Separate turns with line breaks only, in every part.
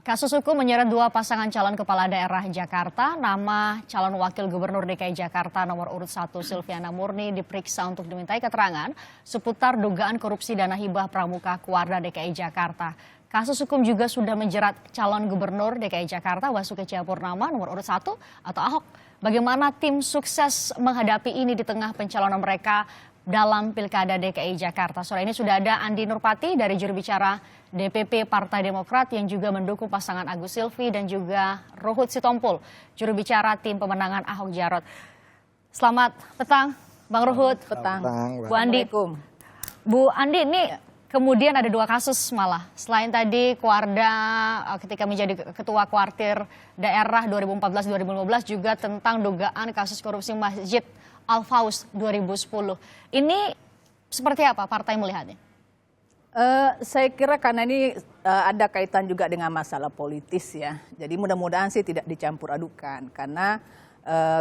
Kasus hukum menyeret dua pasangan calon kepala daerah Jakarta. Nama calon wakil gubernur DKI Jakarta nomor urut 1 Silviana Murni diperiksa untuk dimintai keterangan seputar dugaan korupsi dana hibah pramuka Kuarda DKI Jakarta. Kasus hukum juga sudah menjerat calon gubernur DKI Jakarta Basuki Cahayapurnama nomor urut 1 atau Ahok. Bagaimana tim sukses menghadapi ini di tengah pencalonan mereka dalam Pilkada DKI Jakarta. Sore ini sudah ada Andi Nurpati dari juru bicara DPP Partai Demokrat yang juga mendukung pasangan Agus Silvi dan juga Ruhut Sitompul, juru bicara tim pemenangan Ahok Jarot. Selamat petang, Bang Ruhut.
Petang.
Bu Andi. Bu Andi, ini kemudian ada dua kasus malah. Selain tadi Kuarda ketika menjadi ketua kuartir daerah 2014-2015 juga tentang dugaan kasus korupsi Masjid Al-Faus 2010. Ini seperti apa partai melihatnya?
Saya kira karena ini ada kaitan juga dengan masalah politis ya. Jadi mudah-mudahan sih tidak dicampur adukan. Karena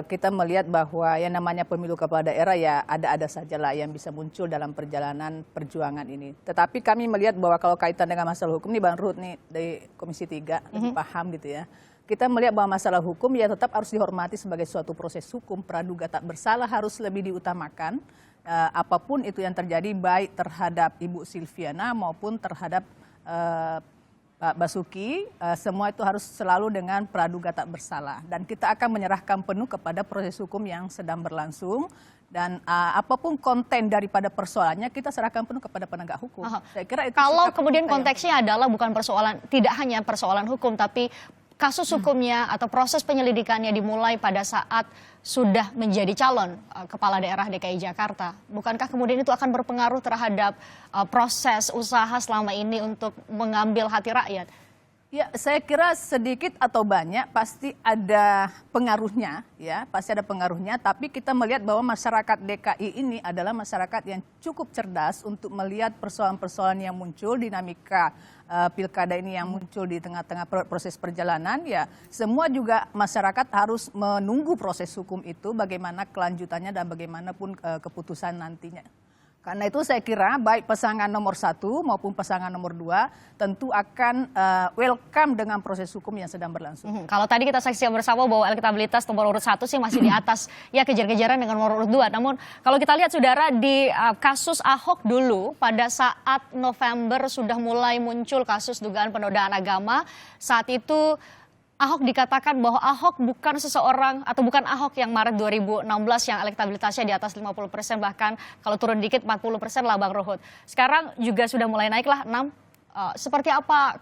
kita melihat bahwa yang namanya pemilu kepala daerah ya ada-ada sajalah yang bisa muncul dalam perjalanan perjuangan ini. Tetapi kami melihat bahwa kalau kaitan dengan masalah hukum, nih Bang Ruhut nih dari Komisi 3 lebih paham gitu ya. Kita melihat bahwa masalah hukum ya tetap harus dihormati sebagai suatu proses hukum. Praduga tak bersalah harus lebih diutamakan. Apapun itu yang terjadi baik terhadap Ibu Silviana maupun terhadap Pak Basuki, semua itu harus selalu dengan praduga tak bersalah. Dan kita akan menyerahkan penuh kepada proses hukum yang sedang berlangsung. Dan apapun konten daripada persoalannya kita serahkan penuh kepada penegak hukum. Saya kira itu.
Kalau kemudian konteksnya adalah bukan persoalan, tidak hanya persoalan hukum, tapi kasus hukumnya atau proses penyelidikannya dimulai pada saat sudah menjadi calon kepala daerah DKI Jakarta. Bukankah kemudian itu akan berpengaruh terhadap proses usaha selama ini untuk mengambil hati rakyat?
Ya, saya kira sedikit atau banyak pasti ada pengaruhnya, ya, pasti ada pengaruhnya. Tapi kita melihat bahwa masyarakat DKI ini adalah masyarakat yang cukup cerdas untuk melihat persoalan-persoalan yang muncul, dinamika pilkada ini yang muncul di tengah-tengah proses perjalanan. Ya, semua juga masyarakat harus menunggu proses hukum itu, bagaimana kelanjutannya dan bagaimanapun keputusan nantinya. Karena itu saya kira baik pasangan nomor 1 maupun pasangan nomor 2 tentu akan welcome dengan proses hukum yang sedang berlangsung.
Kalau tadi kita saksikan bersama bahwa elektabilitas nomor urut 1 sih masih di atas ya kejar-kejaran dengan nomor urut 2. Namun kalau kita lihat saudara di kasus Ahok dulu pada saat November sudah mulai muncul kasus dugaan penodaan agama. Saat itu Ahok dikatakan bahwa Ahok bukan seseorang atau bukan Ahok yang Maret 2016 yang elektabilitasnya di atas 50%, bahkan kalau turun dikit 40% lah Bang Ruhut. Sekarang juga sudah mulai naik lah 6. Seperti apa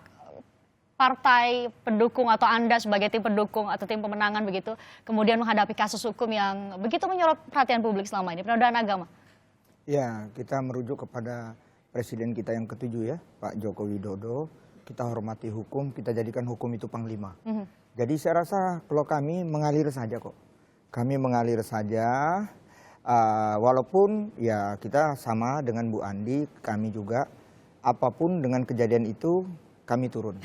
partai pendukung atau Anda sebagai tim pendukung atau tim pemenangan begitu kemudian menghadapi kasus hukum yang begitu menyorot perhatian publik selama ini, penodaan agama?
Ya, kita merujuk kepada Presiden kita yang ke-7 ya, Pak Joko Widodo. Kita hormati hukum, kita jadikan hukum itu panglima. Jadi saya rasa kalau kami mengalir saja kok. Kami mengalir saja, walaupun ya kita sama dengan Bu Andi, kami juga apapun dengan kejadian itu kami turun.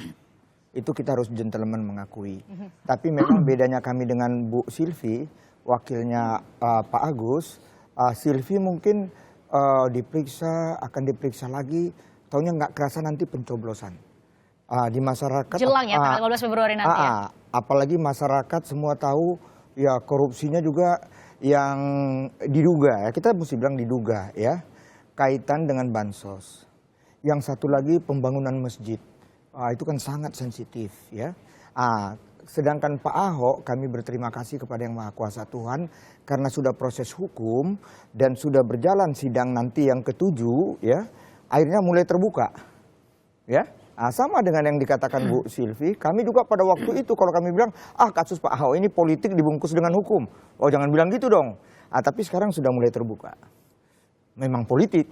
Itu kita harus gentleman mengakui. Tapi memang bedanya kami dengan Bu Silvi, wakilnya Pak Agus, Silvi mungkin diperiksa, akan diperiksa lagi, taunya nggak kerasa nanti pencoblosan. Di masyarakat
jelang ya tanggal 15 Februari nanti ya.
Apalagi masyarakat semua tahu ya korupsinya juga yang diduga ya, kita mesti bilang diduga ya, kaitan dengan bansos. Yang satu lagi pembangunan masjid, itu kan sangat sensitif ya. Sedangkan Pak Ahok, kami berterima kasih kepada Yang Maha Kuasa Tuhan karena sudah proses hukum dan sudah berjalan sidang nanti yang ke-7 ya, akhirnya mulai terbuka ya. Sama dengan yang dikatakan Bu Silvi, kami juga pada waktu itu kalau kami bilang, kasus Pak Ahok ini politik dibungkus dengan hukum. Oh jangan bilang gitu dong. Tapi sekarang sudah mulai terbuka. Memang politik.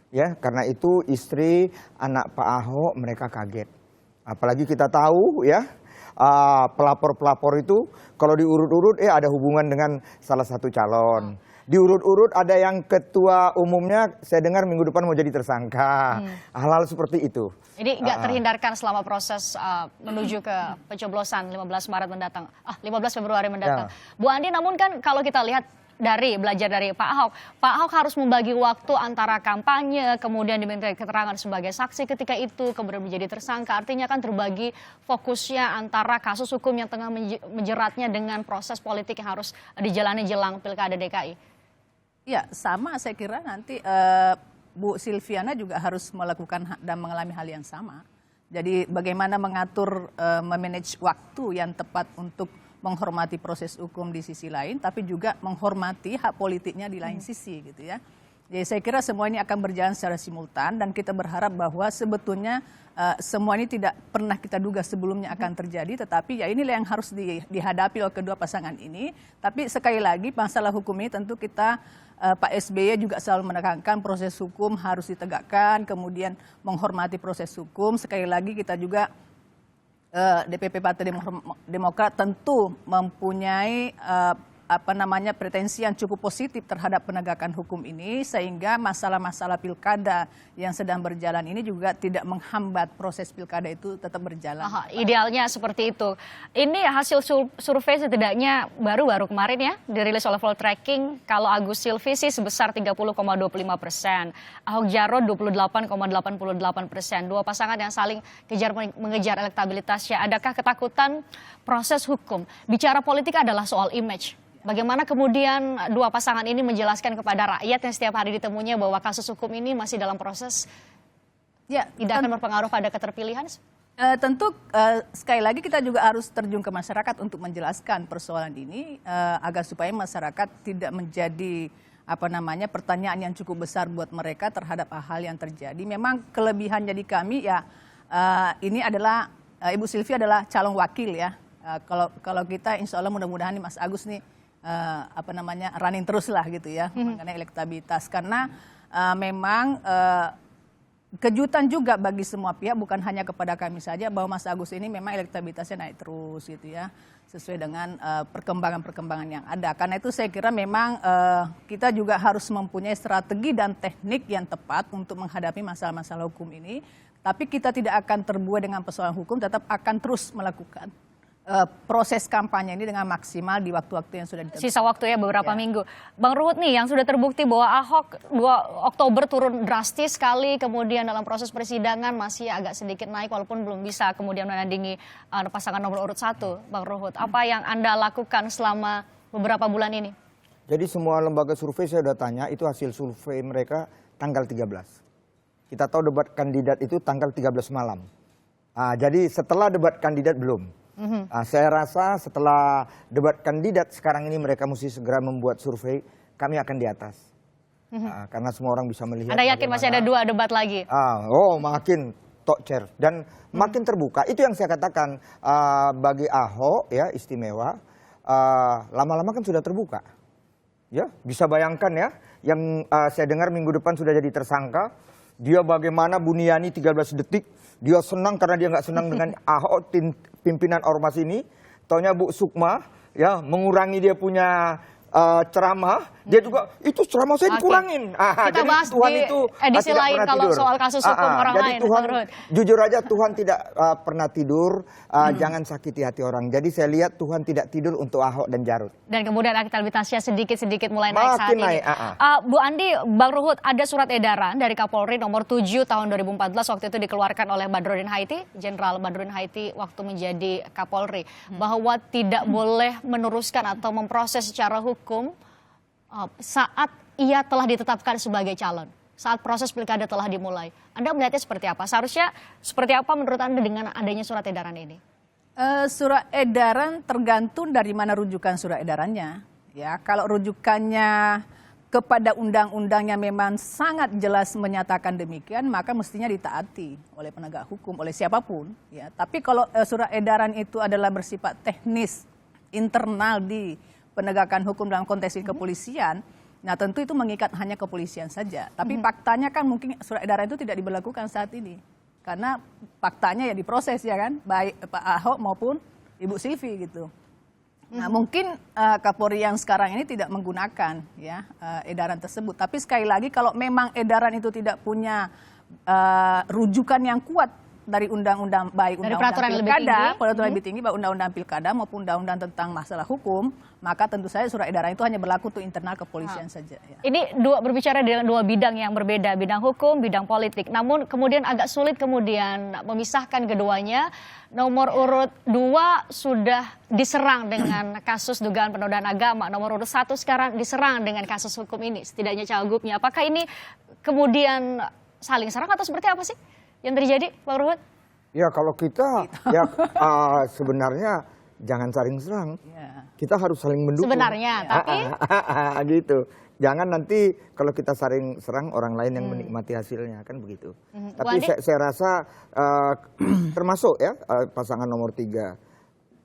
Ya, karena itu istri, anak Pak Ahok mereka kaget. Apalagi kita tahu ya, pelapor-pelapor itu kalau diurut-urut ada hubungan dengan salah satu calon. Diurut-urut ada yang ketua umumnya saya dengar minggu depan mau jadi tersangka. Hal-hal seperti itu.
Jadi nggak terhindarkan selama proses menuju ke pencoblosan 15 Maret mendatang. 15 Februari mendatang. Bu Andi, namun kan kalau kita lihat belajar dari Pak Ahok. Pak Ahok harus membagi waktu antara kampanye, kemudian diminta keterangan sebagai saksi ketika itu, kemudian menjadi tersangka. Artinya kan terbagi fokusnya antara kasus hukum yang tengah menjeratnya dengan proses politik yang harus dijalani jelang Pilkada DKI.
Ya, sama saya kira nanti Bu Silviana juga harus melakukan dan mengalami hal yang sama. Jadi bagaimana mengatur, memanage waktu yang tepat untuk menghormati proses hukum di sisi lain, tapi juga menghormati hak politiknya di lain sisi gitu ya. Jadi saya kira semua ini akan berjalan secara simultan dan kita berharap bahwa sebetulnya semua ini tidak pernah kita duga sebelumnya akan terjadi, tetapi ya inilah yang harus dihadapi oleh kedua pasangan ini. Tapi sekali lagi masalah hukum ini tentu kita Pak SBY juga selalu menekankan proses hukum harus ditegakkan, kemudian menghormati proses hukum. Sekali lagi kita juga DPP Partai Demokrat tentu mempunyai pretensi yang cukup positif terhadap penegakan hukum ini, sehingga masalah-masalah pilkada yang sedang berjalan ini juga tidak menghambat proses pilkada itu tetap berjalan.
Idealnya seperti itu. Ini hasil survei setidaknya baru kemarin ya, dirilis oleh Poll Tracking. Kalau Agus Silvi sih sebesar 30,25%, Ahok Jarot 28,88%. Dua pasangan yang saling mengejar elektabilitasnya. Adakah ketakutan proses hukum? Bicara politik adalah soal image. Bagaimana kemudian dua pasangan ini menjelaskan kepada rakyat yang setiap hari ditemunya bahwa kasus hukum ini masih dalam proses, ya, tidak akan berpengaruh pada keterpilihan?
Tentu sekali lagi kita juga harus terjun ke masyarakat untuk menjelaskan persoalan ini agar supaya masyarakat tidak menjadi pertanyaan yang cukup besar buat mereka terhadap hal yang terjadi. Memang kelebihan jadi kami ya ini adalah Ibu Silvi adalah calon wakil ya. Kalau kita insya Allah mudah-mudahan nih Mas Agus nih running terus lah gitu ya mengenai elektabilitas, karena memang kejutan juga bagi semua pihak, bukan hanya kepada kami saja, bahwa Mas Agus ini memang elektabilitasnya naik terus gitu ya, sesuai dengan perkembangan-perkembangan yang ada. Karena itu saya kira memang kita juga harus mempunyai strategi dan teknik yang tepat untuk menghadapi masalah-masalah hukum ini, tapi kita tidak akan terbuai dengan persoalan hukum, tetap akan terus melakukan proses kampanye ini dengan maksimal di waktu-waktu yang sudah ditentukan.
Sisa waktu ya beberapa minggu. Bang Ruhut nih, yang sudah terbukti bahwa Ahok 2 Oktober turun drastis sekali, kemudian dalam proses persidangan masih agak sedikit naik walaupun belum bisa kemudian menandingi pasangan nomor urut 1. Bang Ruhut, apa yang Anda lakukan selama beberapa bulan ini?
Jadi semua lembaga survei saya sudah tanya, itu hasil survei mereka tanggal 13. Kita tahu debat kandidat itu tanggal 13 malam. Jadi setelah debat kandidat belum. Saya rasa setelah debat kandidat sekarang ini mereka mesti segera membuat survei, kami akan di atas. Karena semua orang bisa melihat.
Anda yakin masih ada 2 debat lagi?
Makin tokcer dan makin terbuka. Itu yang saya katakan, bagi Ahok ya istimewa, lama-lama kan sudah terbuka. Ya, bisa bayangkan ya, yang saya dengar minggu depan sudah jadi tersangka. Dia bagaimana Buniani 13 detik, dia senang karena dia nggak senang dengan Ahok, pimpinan ormas ini. Taunya Bu Sukma ya mengurangi dia punya ceramah, dia juga itu ceramah saya dikurangin.
Kita bahas Tuhan di edisi lain kalau tidur. Soal kasus hukum orang
jadi
lain.
Tuhan, jujur aja Tuhan tidak pernah tidur, jangan sakiti hati orang. Jadi saya lihat Tuhan tidak tidur untuk Ahok dan Jarot. Dan
kemudian elektabilitasnya sedikit-sedikit mulai naik saat ini. Bu Andi, Bang Ruhut, ada surat edaran dari Kapolri nomor 7 tahun 2014 waktu itu dikeluarkan oleh Badrodin Haiti, Jenderal Badrodin Haiti waktu menjadi Kapolri, bahwa tidak boleh meneruskan atau memproses secara hukum saat ia telah ditetapkan sebagai calon, saat proses pilkada telah dimulai. Anda melihatnya seperti apa? Seharusnya seperti apa menurut Anda dengan adanya surat edaran ini?
Surat edaran tergantung dari mana rujukan surat edarannya. Ya, kalau rujukannya kepada undang-undangnya memang sangat jelas menyatakan demikian, maka mestinya ditaati oleh penegak hukum, oleh siapapun. Ya, tapi kalau surat edaran itu adalah bersifat teknis, internal di penegakan hukum dalam konteks kepolisian, nah tentu itu mengikat hanya kepolisian saja. Tapi faktanya kan mungkin surat edaran itu tidak diberlakukan saat ini. Karena faktanya ya diproses ya kan, baik Pak Ahok maupun Ibu Silvi gitu. Nah mungkin Kapolri yang sekarang ini tidak menggunakan ya edaran tersebut. Tapi sekali lagi kalau memang edaran itu tidak punya rujukan yang kuat dari undang-undang, baik
Dari
undang-undang
peraturan yang lebih
pilkada,
tinggi.
peraturan lebih tinggi, baik undang-undang pilkada maupun undang-undang tentang masalah hukum, maka tentu saja surat edaran itu hanya berlaku untuk internal kepolisian saja. Ya.
Ini berbicara dengan dua bidang yang berbeda, bidang hukum, bidang politik. Namun kemudian agak sulit kemudian memisahkan keduanya. Nomor urut 2 sudah diserang dengan kasus dugaan penodaan agama. Nomor urut 1 sekarang diserang dengan kasus hukum ini, setidaknya Cagupnya. Apakah ini kemudian saling serang atau seperti apa sih yang terjadi, Pak Ruhut?
Ya kalau kita ya sebenarnya jangan saling serang.
Ya.
Kita harus saling mendukung.
Sebenarnya, tapi
gitu. Jangan nanti kalau kita saling serang orang lain yang menikmati hasilnya, kan begitu. Tapi saya rasa termasuk ya pasangan nomor 3,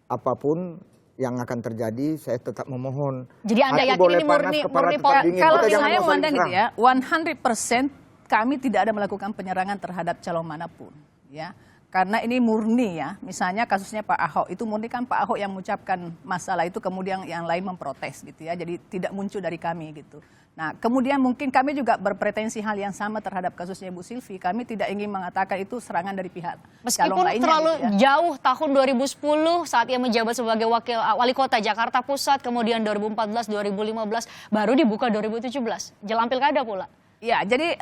apapun yang akan terjadi, saya tetap memohon.
Jadi Anda
hati
yakin
boleh
ini
panas,
murni
kepala tetap
politik?
dingin.
Kalau
Kita jangan
saya
mau saling
memandang gitu
serang.
ya, 100% kami tidak ada melakukan penyerangan terhadap calon manapun, ya. Karena ini murni ya, misalnya kasusnya Pak Ahok, itu murni kan Pak Ahok yang mengucapkan masalah itu, kemudian yang lain memprotes gitu ya, jadi tidak muncul dari kami gitu. Nah kemudian mungkin kami juga berpretensi hal yang sama terhadap kasusnya Bu Silvi, kami tidak ingin mengatakan itu serangan dari pihak calon
meskipun
lainnya
terlalu
gitu ya.
jauh tahun 2010 saat ia menjabat sebagai wali kota Jakarta Pusat, kemudian 2014-2015, baru dibuka 2017, jelang pilkada pula.
Ya, jadi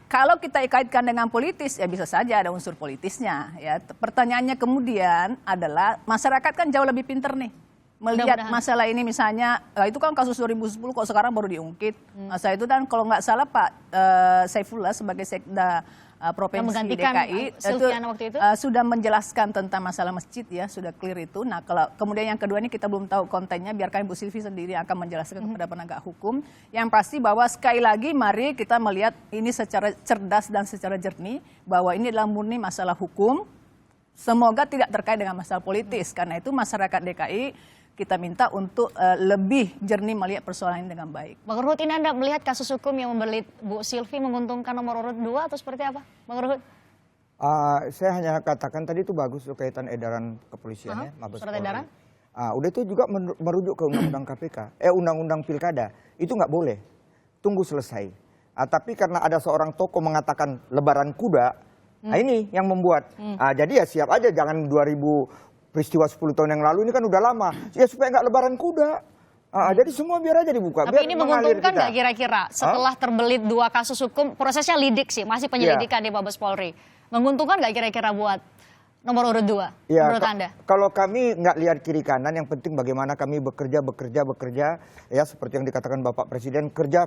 kalau kita kaitkan dengan politis, ya bisa saja ada unsur politisnya. Ya, pertanyaannya kemudian adalah masyarakat kan jauh lebih pinter nih melihat masalah ini, misalnya itu kan kasus 2010 kok sekarang baru diungkit. Masa itu kan kalau nggak salah Pak Saifullah sebagai Sekda Provinsi
menggantikan
DKI
Silviana waktu itu
sudah menjelaskan tentang masalah masjid ya, sudah clear itu. Nah kalau kemudian yang kedua ini kita belum tahu kontennya, biarkan Bu Silvi sendiri yang akan menjelaskan kepada penegak hukum. Yang pasti bahwa sekali lagi mari kita melihat ini secara cerdas dan secara jernih, bahwa ini adalah murni masalah hukum, semoga tidak terkait dengan masalah politis. Karena itu masyarakat DKI kita minta untuk lebih jernih melihat persoalan ini dengan baik.
Bang Ruhut, ini Anda melihat kasus hukum yang membelit Bu Silvi menguntungkan nomor urut 2 atau seperti apa, Bang Ruhut?
Saya hanya katakan tadi itu bagus kaitan edaran kepolisian ya, Mabes
surat
Polri.
edaran?
Udah itu juga merujuk ke undang-undang KPK, undang-undang pilkada, itu nggak boleh, tunggu selesai. Tapi karena ada seorang tokoh mengatakan lebaran kuda, nah ini yang membuat. Jadi ya siap aja, jangan 2000 peristiwa 10 tahun yang lalu ini kan udah lama, ya supaya nggak lebaran kuda. Jadi semua biar aja dibuka.
Tapi
biar
ini
mengalir
menguntungkan
kita.
nggak kira-kira setelah terbelit 2 kasus hukum, prosesnya lidik sih, masih penyelidikan di Mabes Polri. Menguntungkan nggak kira-kira buat nomor urut 2 menurut Anda?
Kalau kami nggak lihat kiri kanan, yang penting bagaimana kami bekerja ya seperti yang dikatakan Bapak Presiden, kerja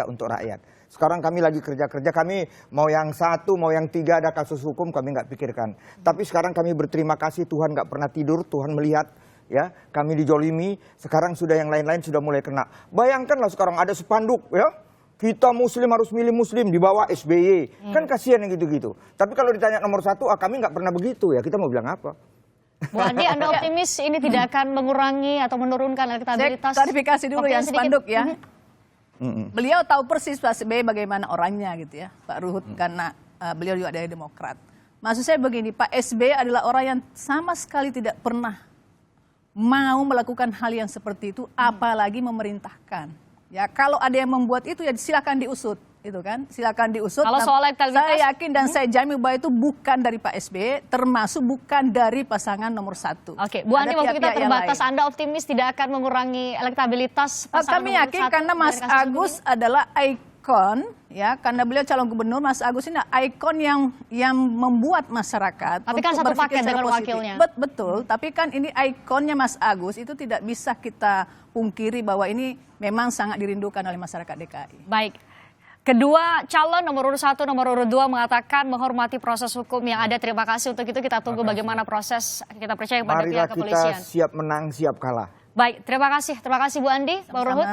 untuk rakyat. Sekarang kami lagi kerja, kami mau yang 1, mau yang 3 ada kasus hukum kami nggak pikirkan. Tapi sekarang kami berterima kasih, Tuhan nggak pernah tidur, Tuhan melihat ya kami dijolimi, sekarang sudah yang lain-lain sudah mulai kena. Bayangkanlah sekarang ada spanduk ya, kita muslim harus milih muslim di bawah SBY. Kan kasihan yang gitu-gitu. Tapi kalau ditanya nomor 1, kami nggak pernah begitu ya, kita mau bilang apa?
Bu Andi, Anda optimis ini tidak akan mengurangi atau menurunkan elektabilitas?
Saya klarifikasi dulu yang spanduk ya.
Mm-mm.
Beliau tahu persis Pak SBY bagaimana orangnya gitu ya, Pak Ruhut, karena beliau juga dari Demokrat. Maksud saya begini, Pak SBY adalah orang yang sama sekali tidak pernah mau melakukan hal yang seperti itu, apalagi memerintahkan. Ya, kalau ada yang membuat itu ya silakan diusut, itu kan, silakan diusut.
Kalau soal elektabilitas,
saya yakin dan saya jamin bahwa itu bukan dari Pak SBY, termasuk bukan dari pasangan nomor 1.
Oke, Bu Andi, waktu kita terbatas. Anda optimis tidak akan mengurangi elektabilitas pasangan
kami
nomor
yakin
1
karena Mas Agus adalah ikon, ya, karena beliau calon gubernur. Mas Agus ini ikon yang membuat masyarakat.
Tapi kan satu paket dengan wakilnya.
Betul, tapi kan ini ikonnya Mas Agus itu tidak bisa kita pungkiri bahwa ini memang sangat dirindukan oleh masyarakat DKI.
Baik. Kedua calon nomor urut 1, nomor urut 2 mengatakan menghormati proses hukum yang ada. Terima kasih, untuk itu kita tunggu bagaimana proses, kita percaya pada pihak kepolisian.
Kita siap menang, siap kalah.
Baik, terima kasih Bu Andi, Bang Ruhut.